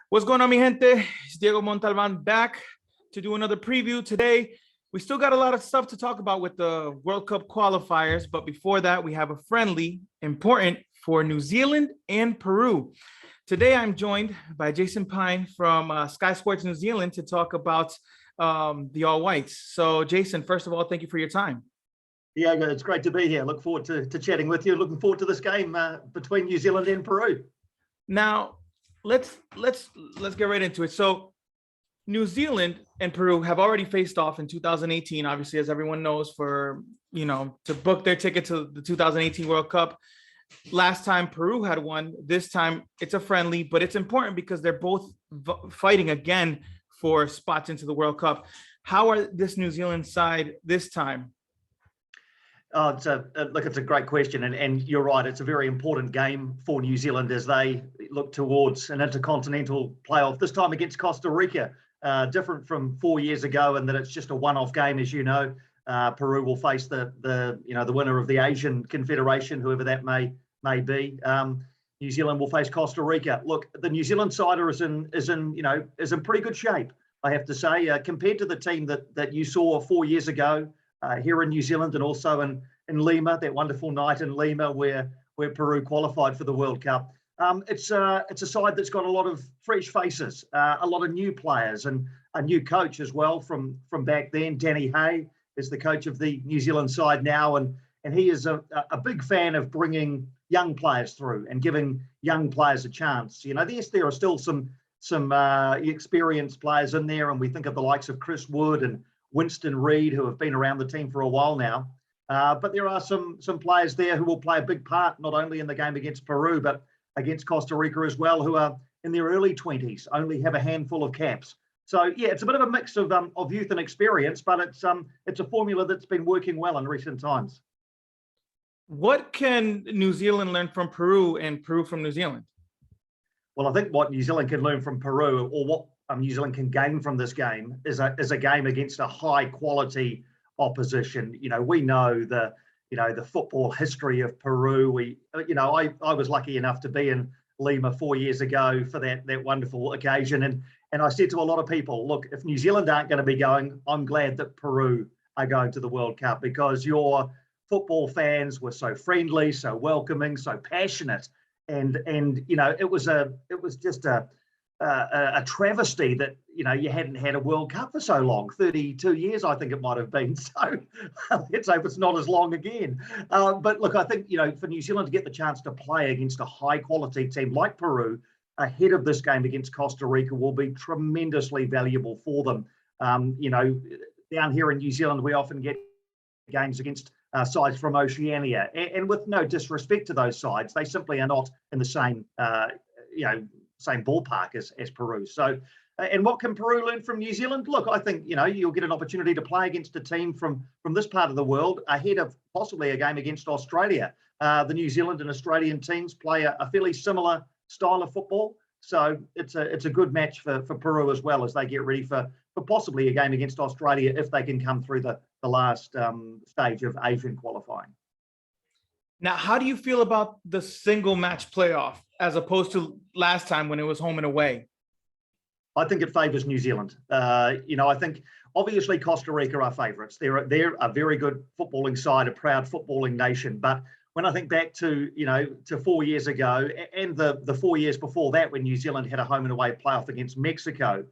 What's going on, mi gente? It's Diego Montalvan back to do another preview today. We still got a lot of stuff to talk about with the World Cup qualifiers, but before that, we have a friendly, important for New Zealand and Peru. Today, I'm joined by Jason Pine from Sky Sports New Zealand to talk about the All Whites. So, Jason, first of all, thank you for your time. Yeah, it's great to be here. Look forward to chatting with you. Looking forward to this game between New Zealand and Peru. Now, let's get right into it. So, New Zealand and Peru have already faced off in 2018, obviously, as everyone knows, for to book their ticket to the 2018 World Cup. Last time Peru had won. This time it's a friendly, but it's important because they're both fighting again for spots into the World Cup. How are this New Zealand side this time? Oh, it's a great question, and you're right. It's a very important game for New Zealand as they look towards an intercontinental playoff. This time against Costa Rica, different from 4 years ago, in that it's just a one-off game. As you know, Peru will face the winner of the Asian Confederation, whoever that may be. New Zealand will face Costa Rica. Look, the New Zealand side is in pretty good shape, I have to say, compared to the team that you saw 4 years ago. Here in New Zealand, and also in Lima, that wonderful night in Lima where Peru qualified for the World Cup. It's a side that's got a lot of fresh faces, a lot of new players, and a new coach as well from back then. Danny Hay is the coach of the New Zealand side now, and he is a big fan of bringing young players through and giving young players a chance. Yes, there are still some experienced players in there, and we think of the likes of Chris Wood and Winston Reid, who have been around the team for a while now. But there are some players there who will play a big part, not only in the game against Peru, but against Costa Rica as well, who are in their early 20s, only have a handful of caps. So, yeah, it's a bit of a mix of youth and experience, but it's a formula that's been working well in recent times. What can New Zealand learn from Peru and Peru from New Zealand? Well, I think what New Zealand can learn from Peru, or what New Zealand can gain from this game, is a game against a high quality opposition. We know the football history of Peru. I was lucky enough to be in Lima 4 years ago for that wonderful occasion, and I said to a lot of people, look, if New Zealand aren't going to be going, I'm glad that Peru are going to the World Cup, because your football fans were so friendly, so welcoming, so passionate, and it was just a travesty that you hadn't had a World Cup for so long. 32 years, I think it might have been. So let's hope it's not as long again. But look, I think for New Zealand to get the chance to play against a high quality team like Peru ahead of this game against Costa Rica will be tremendously valuable for them. Down here in New Zealand, we often get games against sides from Oceania, and with no disrespect to those sides, they simply are not in the same same ballpark as Peru. So, and what can Peru learn from New Zealand? Look, I think, you'll get an opportunity to play against a team from this part of the world ahead of possibly a game against Australia. The New Zealand and Australian teams play a fairly similar style of football. So it's a good match for Peru as well, as they get ready for possibly a game against Australia if they can come through the last stage of Asian qualifying. Now, how do you feel about the single match playoff as opposed to last time when it was home and away? I think it favours New Zealand. I think obviously Costa Rica are favourites. They're a very good footballing side, a proud footballing nation. But when I think back to 4 years ago, and the 4 years before that, when New Zealand had a home and away playoff against Mexico,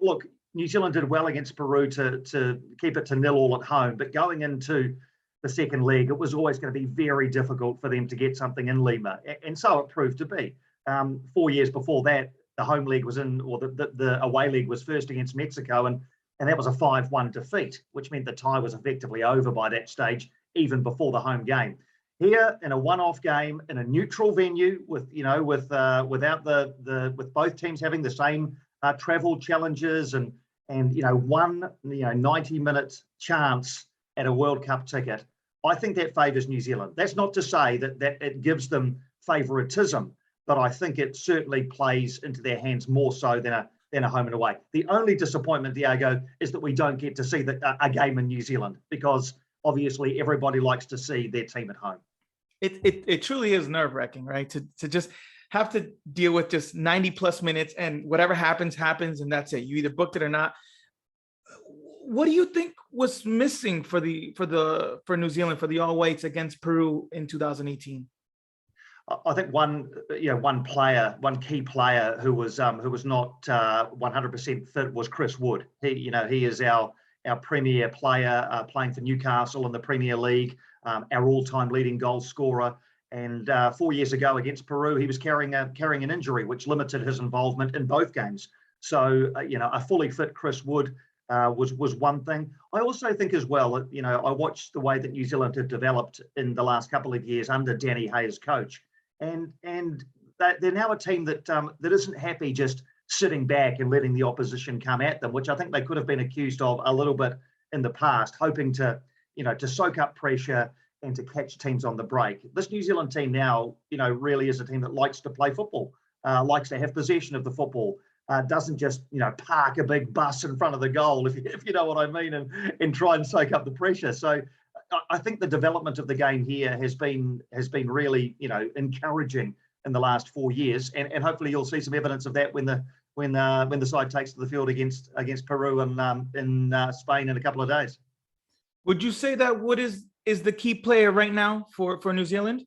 look, New Zealand did well against Peru to keep it to 0-0 at home. But going into the second leg, it was always going to be very difficult for them to get something in Lima. And so it proved to be. 4 years before that, the home leg was the away leg was first against Mexico, and that was a 5-1 defeat, which meant the tie was effectively over by that stage, even before the home game. Here, in a one-off game, in a neutral venue, with both teams having the same travel challenges and one 90-minute chance at a World Cup ticket, I think that favours New Zealand. That's not to say that it gives them favouritism, but I think it certainly plays into their hands more so than a home and away. The only disappointment, Diego, is that we don't get to see a game in New Zealand, because obviously everybody likes to see their team at home. It truly is nerve-wracking, right? To just have to deal with just 90 plus minutes and whatever happens, happens, and that's it. You either booked it or not. What do you think was missing for New Zealand, for the All Whites against Peru in 2018? I think one key player who was not 100% fit was Chris Wood. He is our premier player, playing for Newcastle in the Premier League, our all-time leading goal scorer. And 4 years ago against Peru, he was carrying an injury, which limited his involvement in both games. So a fully fit Chris Wood was one thing. I also think as well, I watched the way that New Zealand have developed in the last couple of years under Danny Hay's coach, and they're now a team that isn't happy just sitting back and letting the opposition come at them, which I think they could have been accused of a little bit in the past, hoping to soak up pressure and to catch teams on the break. This New Zealand team now, really is a team that likes to play football, likes to have possession of the football. Doesn't just park a big bus in front of the goal, if you know what I mean, and try and soak up the pressure. So I think the development of the game here has been really encouraging in the last 4 years, and hopefully you'll see some evidence of that when the side takes to the field against Peru and in Spain in a couple of days. Would you say that Wood is the key player right now for New Zealand?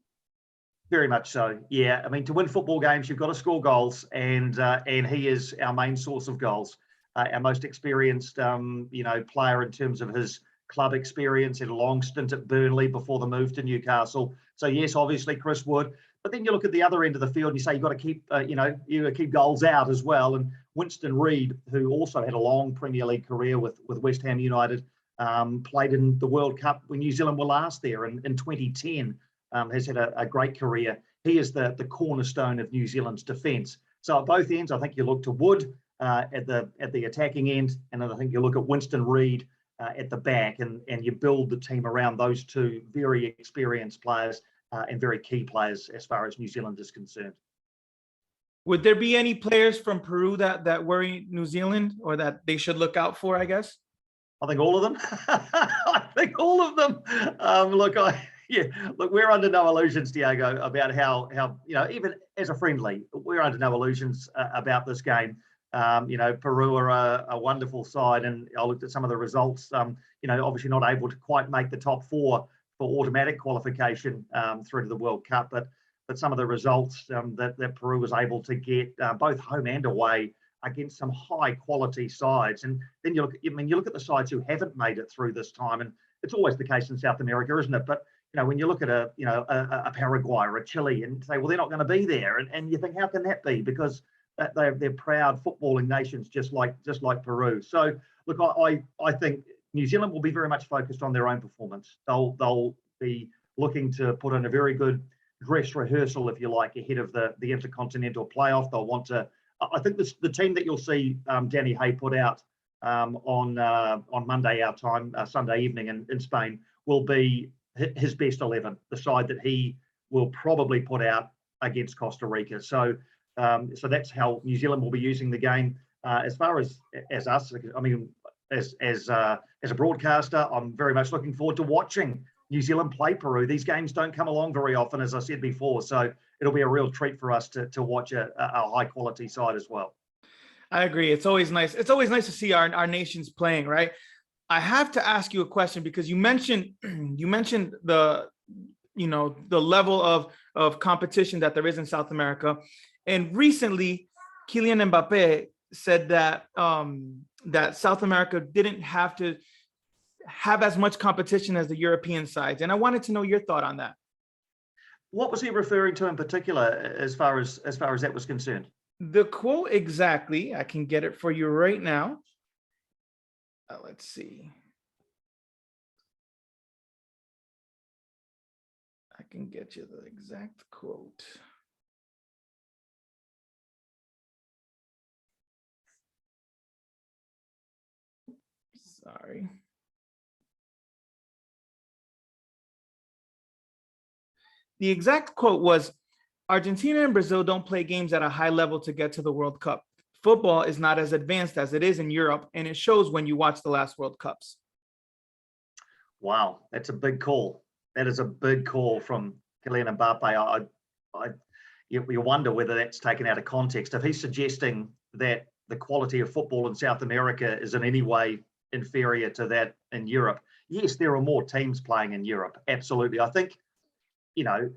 Very much so. Yeah, I mean, to win football games, you've got to score goals, and he is our main source of goals, our most experienced, player in terms of his club experience. Had a long stint at Burnley before the move to Newcastle. So yes, obviously Chris Wood. But then you look at the other end of the field and you say you've got to keep, you got to keep goals out as well. And Winston Reid, who also had a long Premier League career with West Ham United, played in the World Cup when New Zealand were last there in 2010. Has had a great career. He is the cornerstone of New Zealand's defence. So at both ends, I think you look to Wood at the attacking end, and then I think you look at Winston Reid at the back, and you build the team around those two very experienced players and very key players as far as New Zealand is concerned. Would there be any players from Peru that worry New Zealand, or that they should look out for, I guess? I think all of them. I think all of them. Look, we're under no illusions, Diego, about how even as a friendly, we're under no illusions about this game. Peru are a wonderful side, and I looked at some of the results. Obviously not able to quite make the top four for automatic qualification through to the World Cup, but some of the results that Peru was able to get both home and away against some high quality sides. And then you look at the sides who haven't made it through this time, and it's always the case in South America, isn't it? But when you look at a Paraguay or a Chile and say, well, they're not going to be there, and you think, how can that be? Because they're proud footballing nations, just like Peru. So look, I think New Zealand will be very much focused on their own performance. They'll be looking to put in a very good dress rehearsal, if you like, ahead of the intercontinental playoff. They'll want to. I think the team that you'll see Danny Hay put out on Monday our time, Sunday evening in Spain, will be his best 11, the side that he will probably put out against Costa Rica. So that's how New Zealand will be using the game. As far as us, I mean, as a broadcaster, I'm very much looking forward to watching New Zealand play Peru. These games don't come along very often, as I said before. So it'll be a real treat for us to watch a high quality side as well. I agree. It's always nice. It's always nice to see our nations playing, right? I have to ask you a question, because you mentioned the level of competition that there is in South America. And recently, Kylian Mbappé said that that South America didn't have to have as much competition as the European sides. And I wanted to know your thought on that. What was he referring to in particular as far as that was concerned? The quote exactly, I can get it for you right now. Let's see. I can get you the exact quote. Sorry. The exact quote was, Argentina and Brazil don't play games at a high level to get to the World Cup. Football is not as advanced as it is in Europe, and it shows when you watch the last World Cups. Wow, that's a big call. That is a big call from Kylian Mbappé. you wonder whether that's taken out of context. If he's suggesting that the quality of football in South America is in any way inferior to that in Europe, yes, there are more teams playing in Europe. Absolutely. I think, you know,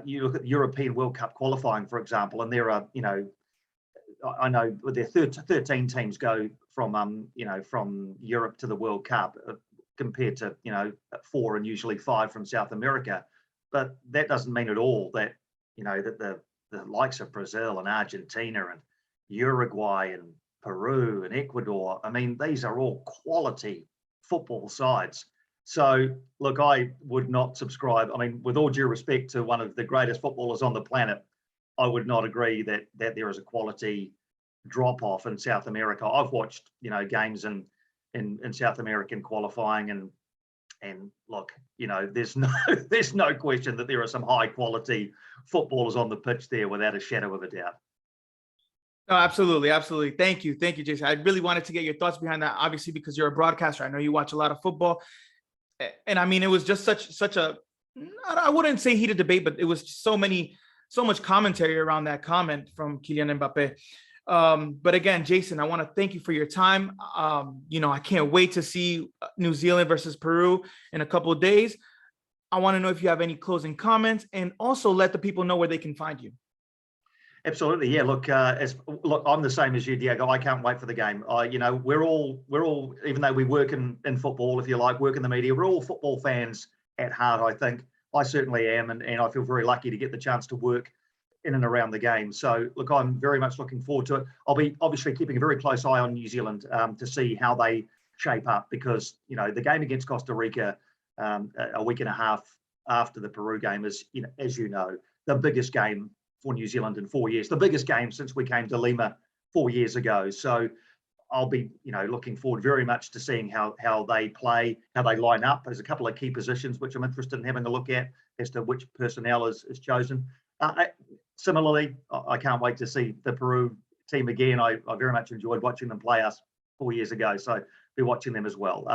you look at the European World Cup qualifying, for example, and there are, you know, I know there 13 teams go from, you know, from Europe to the World Cup compared to, you know, 4 and usually 5 from South America. But that doesn't mean at all that, you know, that the likes of Brazil and Argentina and Uruguay and Peru and Ecuador, I mean, these are all quality football sides. So, look, I would not subscribe. I mean, with all due respect to one of the greatest footballers on the planet, I would not agree that there is a quality drop-off in South America. I've watched, you know, games in South American qualifying, and look, you know, there's no question that there are some high-quality footballers on the pitch there, without a shadow of a doubt. No, absolutely, absolutely. Thank you, Jason. I really wanted to get your thoughts behind that, obviously, because you're a broadcaster. I know you watch a lot of football, and I mean, it was just such a, I wouldn't say heated debate, but it was so much commentary around that comment from Kylian Mbappé. But again, Jason, I want to thank you for your time. You know, I can't wait to see New Zealand versus Peru in a couple of days. I want to know if you have any closing comments, and also let the people know where they can find you. Absolutely, yeah. Look, I'm the same as you, Diego. I can't wait for the game. You know, we're all, even though we work in football, if you like, work in the media, we're all football fans at heart. I think I certainly am, and I feel very lucky to get the chance to work in and around the game. So, look, I'm very much looking forward to it. I'll be obviously keeping a very close eye on New Zealand to see how they shape up, because, you know, the game against Costa Rica a week and a half after the Peru game is, you know, as you know, the biggest game for New Zealand in 4 years, the biggest game since we came to Lima 4 years ago. So I'll be, you know, looking forward very much to seeing how they play, how they line up. There's a couple of key positions which I'm interested in having a look at as to which personnel is chosen. Similarly, I can't wait to see the Peru team again. I very much enjoyed watching them play us 4 years ago, so I'll be watching them as well.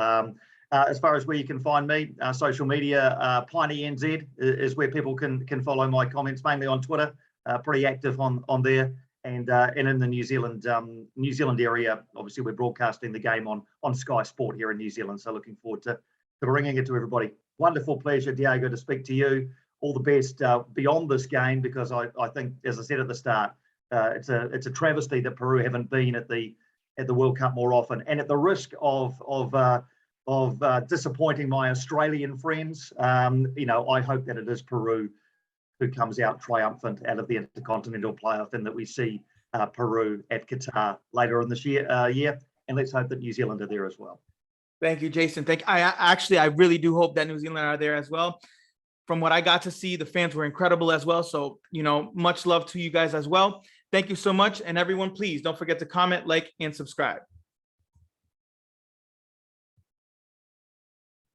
As far as where you can find me, social media, Piney NZ is where people can follow my comments, mainly on Twitter. Pretty active on there, and in the New Zealand area, obviously we're broadcasting the game on Sky Sport here in New Zealand. So looking forward to bringing it to everybody. Wonderful pleasure, Diego, to speak to you. All the best beyond this game, because I think, as I said at the start, it's a travesty that Peru haven't been at the World Cup more often, and at the risk of disappointing my Australian friends, you know, I hope that it is Peru who comes out triumphant out of the Intercontinental playoff, and that we see Peru at Qatar later in this year. And let's hope that New Zealand are there as well. Thank you, Jason. I really do hope that New Zealand are there as well. From what I got to see, the fans were incredible as well. So, you know, much love to you guys as well. Thank you so much. And everyone, please don't forget to comment, like, and subscribe.